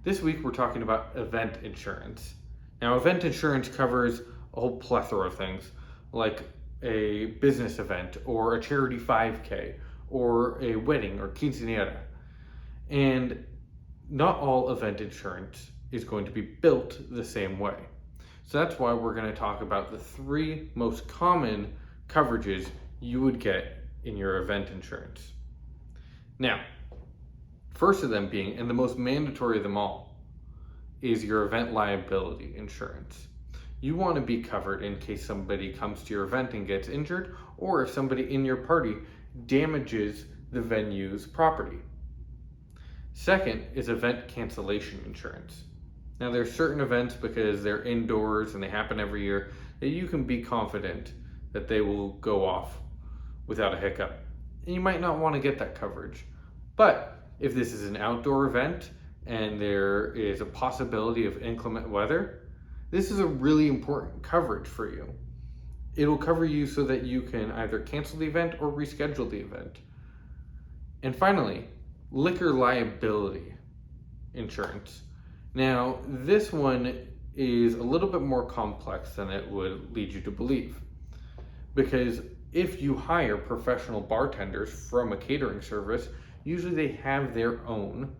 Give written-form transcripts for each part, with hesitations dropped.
This week we're talking about event insurance. Now, event insurance covers a whole plethora of things, like a business event or a charity 5K or a wedding or quinceañera. And not all event insurance is going to be built the same way. So that's why we're going to talk about the 3 most common coverages you would get in your event insurance. Now, first of them being, and the most mandatory of them all, is your event liability insurance. You want to be covered in case somebody comes to your event and gets injured, or if somebody in your party damages the venue's property. Second is event cancellation insurance. Now, there's certain events, because they're indoors and they happen every year, that you can be confident that they will go off without a hiccup. And you might not want to get that coverage. But if this is an outdoor event and there is a possibility of inclement weather, this is a really important coverage for you. It'll cover you so that you can either cancel the event or reschedule the event. And finally, liquor liability insurance. Now, this one is a little bit more complex than it would lead you to believe, because if you hire professional bartenders from a catering service, usually they have their own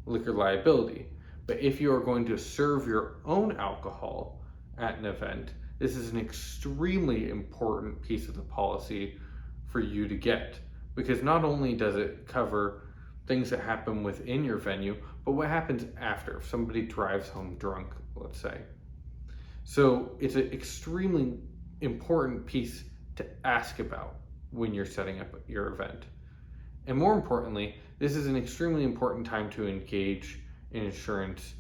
liquor liability. But if you are going to serve your own alcohol at an event, this is an extremely important piece of the policy for you to get, because not only does it cover things that happen within your venue, but what happens after, if somebody drives home drunk, let's say. So it's an extremely important piece to ask about when you're setting up your event. And more importantly, this is an extremely important time to engage an insurance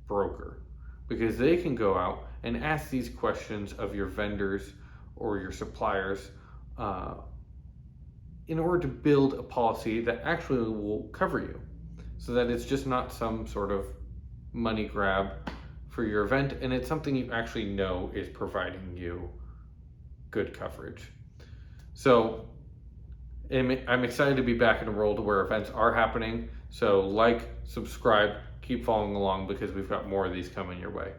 broker, because they can go out and ask these questions of your vendors or your suppliers in order to build a policy that actually will cover you, so that it's just not some sort of money grab for your event, and it's something you actually know is providing you good coverage. So I'm excited to be back in a world where events are happening. So like, subscribe, keep following along, because we've got more of these coming your way.